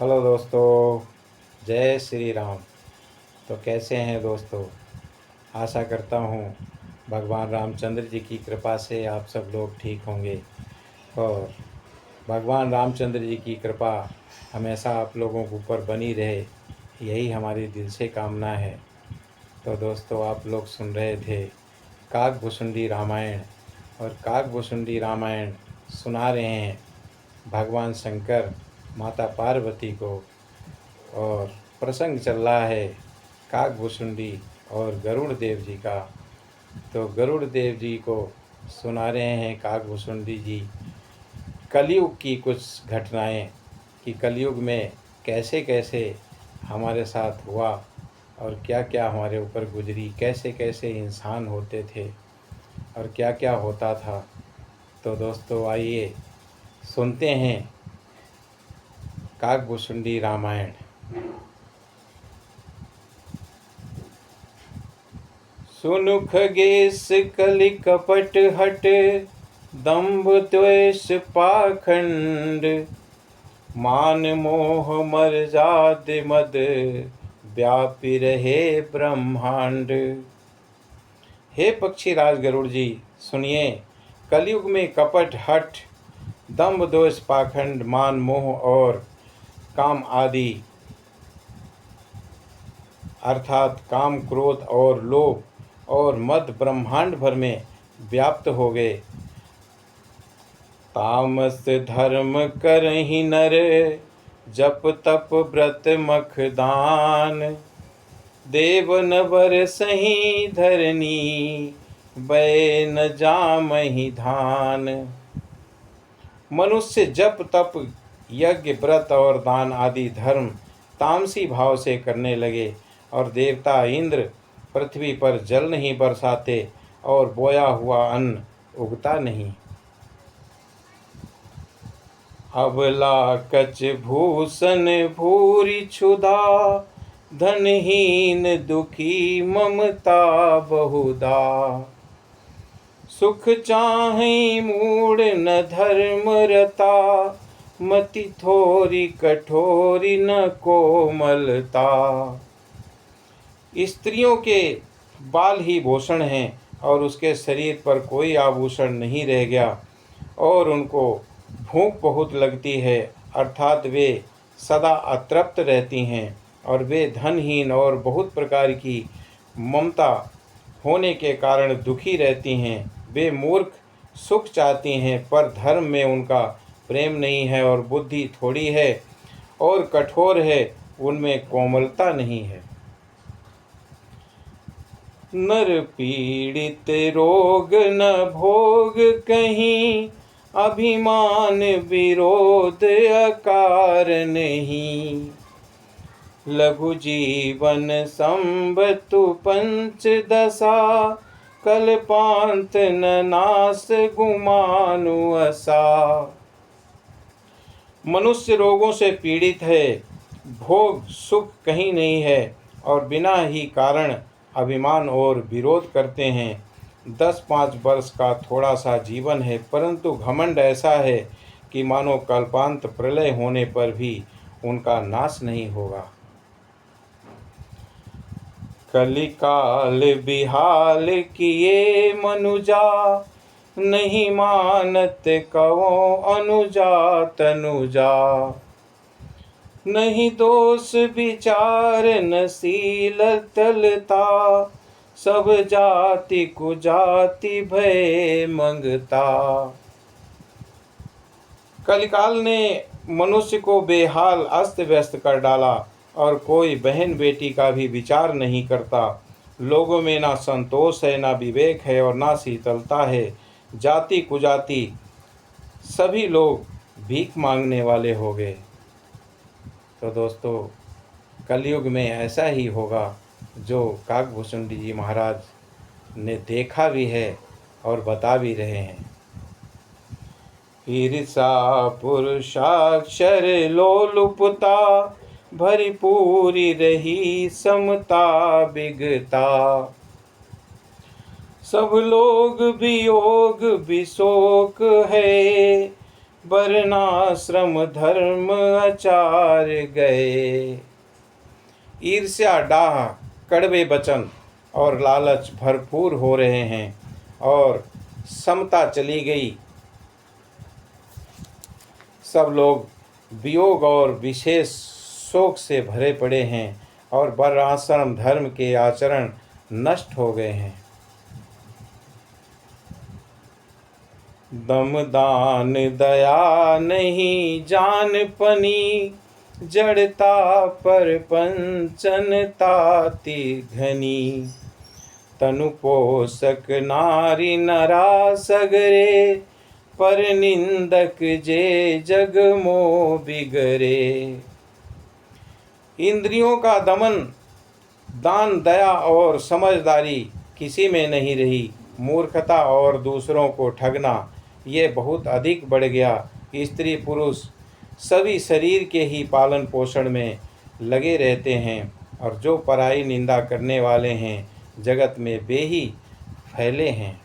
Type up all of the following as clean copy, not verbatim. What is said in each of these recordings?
Hello दोस्तों, जय श्री राम। तो कैसे हैं दोस्तों? आशा करता हूँ भगवान रामचंद्र जी की कृपा से आप सब लोग ठीक होंगे और भगवान रामचंद्र जी की कृपा हमेशा आप लोगों के ऊपर बनी रहे, यही हमारी दिल से कामना है। तो दोस्तों, आप लोग सुन रहे थे काकभुसुंडी रामायण, और काकभुसुंडी रामायण सुना रहे हैं भगवान शंकर माता पार्वती को। और प्रसंग चल रहा है काकभुसुंडी और गरुड़ देव जी का। तो गरुड़ देव जी को सुना रहे हैं काकभुसुंडी जी कलयुग की कुछ घटनाएं, कि कलयुग में कैसे कैसे हमारे साथ हुआ और क्या क्या हमारे ऊपर गुजरी, कैसे कैसे इंसान होते थे और क्या क्या होता था। तो दोस्तों, आइए सुनते हैं काकभुसुंडी रामायण। सुनु खगेश कलि कपट हट, दंभ द्वेष पाखंड, मान मोह मर जात मद, व्यापी रहे ब्रह्मांड। हे पक्षी राज गरुड़ जी, सुनिए। कलयुग में कपट हट, दंभ दोष पाखंड, मान मोह और काम आदि अर्थात काम क्रोध और लोभ और मद ब्रह्मांड भर में व्याप्त हो गए। तामस धर्म करहि नर, जप तप व्रत मख दान, देव न बर सही धरनी, बै न जामहि धान। मनुष्य जप तप यज्ञ व्रत और दान आदि धर्म तामसी भाव से करने लगे, और देवता इंद्र पृथ्वी पर जल नहीं बरसाते और बोया हुआ अन्न उगता नहीं। अबला कच भूषण भूरि क्षुधा, धनहीन दुखी ममता बहुधा, सुख चाहे मूढ़ न धर्म रता, मति थोरी कठोरी न कोमलता। स्त्रियों के बाल ही भूषण हैं और उसके शरीर पर कोई आभूषण नहीं रह गया, और उनको भूख बहुत लगती है, अर्थात वे सदा अतृप्त रहती हैं, और वे धनहीन और बहुत प्रकार की ममता होने के कारण दुखी रहती हैं। वे मूर्ख सुख चाहती हैं, पर धर्म में उनका प्रेम नहीं है, और बुद्धि थोड़ी है और कठोर है, उनमें कोमलता नहीं है। नर पीड़ित रोग न भोग कहीं, अभिमान विरोध अकार नहीं, लघु जीवन संबतु पंच दशा, कल्पांत न नाश गुमानु असा। मनुष्य रोगों से पीड़ित है, भोग सुख कहीं नहीं है, और बिना ही कारण अभिमान और विरोध करते हैं। 10-5 वर्ष का थोड़ा सा जीवन है, परंतु घमंड ऐसा है कि मानो कल्पांत प्रलय होने पर भी उनका नाश नहीं होगा। कलिकाल बिहाल किए मनुजा, नहीं मानत कवो अनुजा तनुजा, नहीं दोष विचार न शील तलता, सब जाति कुजाति भय मंगता। कलिकाल ने मनुष्य को बेहाल अस्त व्यस्त कर डाला, और कोई बहन बेटी का भी विचार नहीं करता। लोगों में ना संतोष है, ना विवेक है, और ना शीतलता है। जाति कुजाति सभी लोग भीख मांगने वाले हो गए। तो दोस्तों, कलयुग में ऐसा ही होगा जो काकभुसुंडी जी महाराज ने देखा भी है और बता भी रहे हैं। ईर्षा पुरुषाक्षर लोलुपता, भरी पूरी रही समता बिगता, सब लोग वियोग विशोक है, वर्णाश्रम धर्म आचार गए। ईर्ष्या, डाह, कड़वे वचन और लालच भरपूर हो रहे हैं और समता चली गई। सब लोग वियोग और विशेष शोक से भरे पड़े हैं और वर्णाश्रम धर्म के आचरण नष्ट हो गए हैं। दम दान दया नहीं जानपनी, जड़ता पर पंचन ताति घनी। तनु पोषक नारी नरा सगरे, पर निंदक जे जग मोह बिगरे। इंद्रियों का दमन, दान, दया और समझदारी किसी में नहीं रही। मूर्खता और दूसरों को ठगना ये बहुत अधिक बढ़ गया। स्त्री पुरुष सभी शरीर के ही पालन पोषण में लगे रहते हैं और जो पराई निंदा करने वाले हैं जगत में वे ही फैले हैं।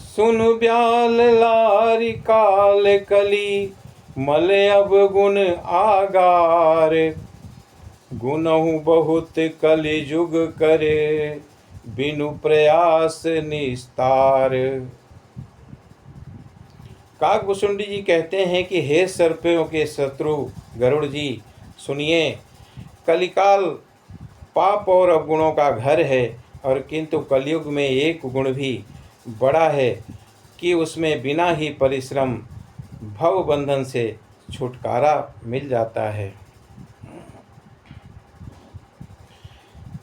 सुन ब्याल लारी काल कली, मले अब गुण आगार। गुनहु बहुत कलि जुग करे, बिनु प्रयास निस्तार। काकभुसुंडी जी कहते हैं कि हे सर्पों के शत्रु गरुड़ जी, सुनिए, कलिकाल पाप और अवगुणों का घर है और किंतु कलयुग में एक गुण भी बड़ा है कि उसमें बिना ही परिश्रम भव बंधन से छुटकारा मिल जाता है।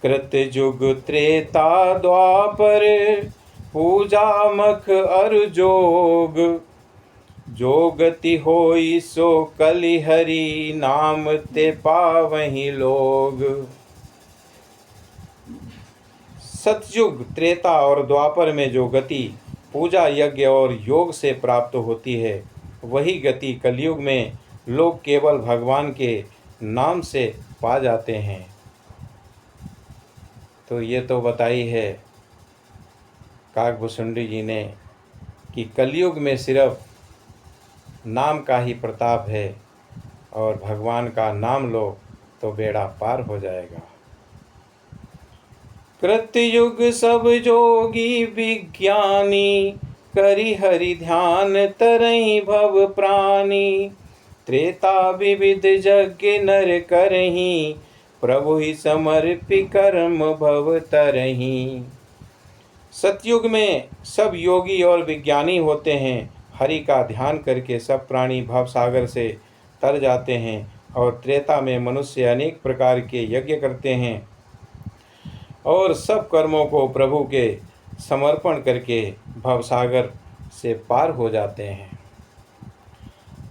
कृत युग त्रेता द्वापर, पूजा मख अर जोग। जो गति होई सो कलि हरि, नाम ते पावहि लोग। सतयुग, त्रेता और द्वापर में जो गति पूजा, यज्ञ और योग से प्राप्त होती है, वही गति कलयुग में लोग केवल भगवान के नाम से पा जाते हैं। तो ये तो बताई है काकभुसुंडी जी ने कि कलयुग में सिर्फ नाम का ही प्रताप है और भगवान का नाम लो तो बेड़ा पार हो जाएगा। कृतयुग सब जोगी विज्ञानी, करि हरि ध्यान तरहि भव प्राणी। त्रेता विविध यज्ञ नर करहि, प्रभु ही समर्पि कर्म भव तरहि। सतयुग में सब योगी और विज्ञानी होते हैं। हरि का ध्यान करके सब प्राणी भवसागर से तर जाते हैं और त्रेता में मनुष्य अनेक प्रकार के यज्ञ करते हैं और सब कर्मों को प्रभु के समर्पण करके भवसागर से पार हो जाते हैं।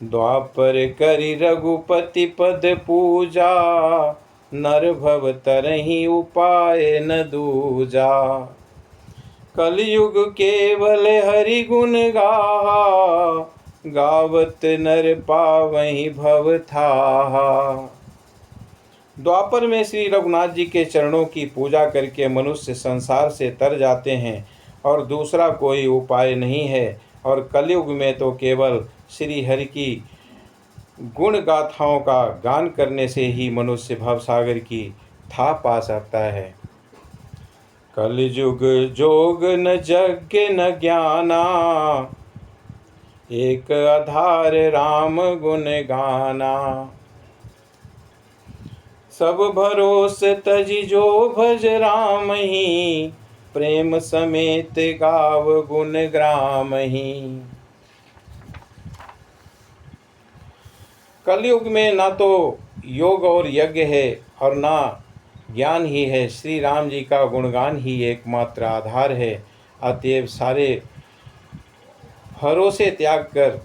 द्वापर करि रघुपति पद पूजा, नर भव तरहि उपाय न दूजा। कलयुग केवल हरि गुण गाहा, गावत नर पावहि भव थाहा। द्वापर में श्री रघुनाथ जी के चरणों की पूजा करके मनुष्य संसार से तर जाते हैं और दूसरा कोई उपाय नहीं है। और कलयुग में तो केवल श्री हरि की गुण गाथाओं का गान करने से ही मनुष्य भवसागर की था पा सकता है। कलयुग जोग न यज्ञ न ज्ञाना, एक आधार राम गुण गाना। सब भरोस तजि जो भज राम ही, प्रेम समेत गाव गुण ग्राम ही। कलयुग में ना तो योग और यज्ञ है और ना ज्ञान ही है। श्री राम जी का गुणगान ही एकमात्र आधार है। अतएव सारे भरोसे त्याग कर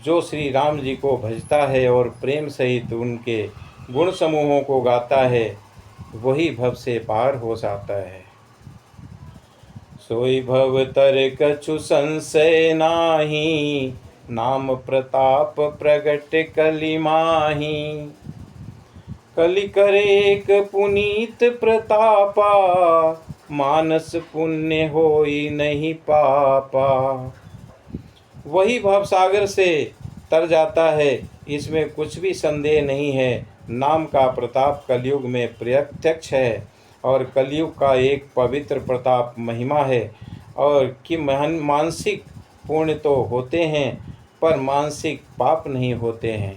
जो श्री राम जी को भजता है और प्रेम सहित उनके गुण समूहों को गाता है, वही भव से पार हो जाता है। सोई भव तर कछु संशय नाही, नाम प्रताप प्रगट कलि माही। कलि करे एक पुनीत प्रतापा, मानस पुण्य होई नहीं पापा। वही भवसागर से तर जाता है, इसमें कुछ भी संदेह नहीं है। नाम का प्रताप कलयुग में प्रत्यक्ष है, और कलयुग का एक पवित्र प्रताप महिमा है। और कि मानसिक पुण्य तो होते हैं, पर मानसिक पाप नहीं होते हैं।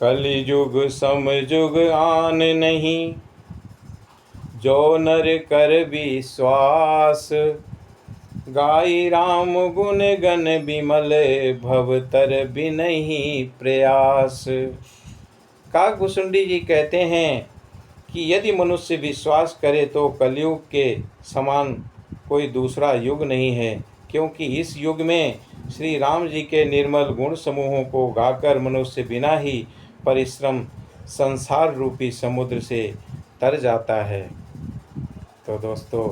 कलयुग समयुग आन नहीं, जो नर कर विश्वास। गाई राम गुण गण बिमल, भव तर बिनहि प्रयास। काकभूषुंडी जी कहते हैं कि यदि मनुष्य विश्वास करे तो कलयुग के समान कोई दूसरा युग नहीं है, क्योंकि इस युग में श्री राम जी के निर्मल गुण समूहों को गाकर मनुष्य बिना ही परिश्रम संसार रूपी समुद्र से तर जाता है। तो दोस्तों,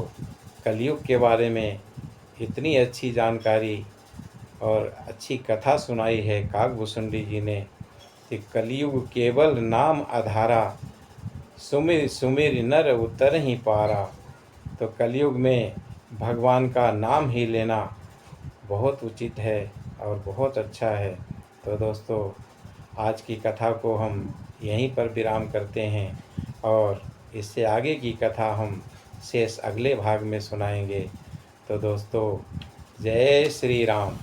कलयुग के बारे में इतनी अच्छी जानकारी और अच्छी कथा सुनाई है काकभूषुंडी जी ने कि कलयुग केवल नाम आधारा, सुमिर सुमिर नर उतर ही पारा। तो कलयुग में भगवान का नाम ही लेना बहुत उचित है और बहुत अच्छा है। तो दोस्तों, आज की कथा को हम यहीं पर विराम करते हैं, और इससे आगे की कथा हम शेष अगले भाग में सुनाएंगे। तो दोस्तों, जय श्री राम।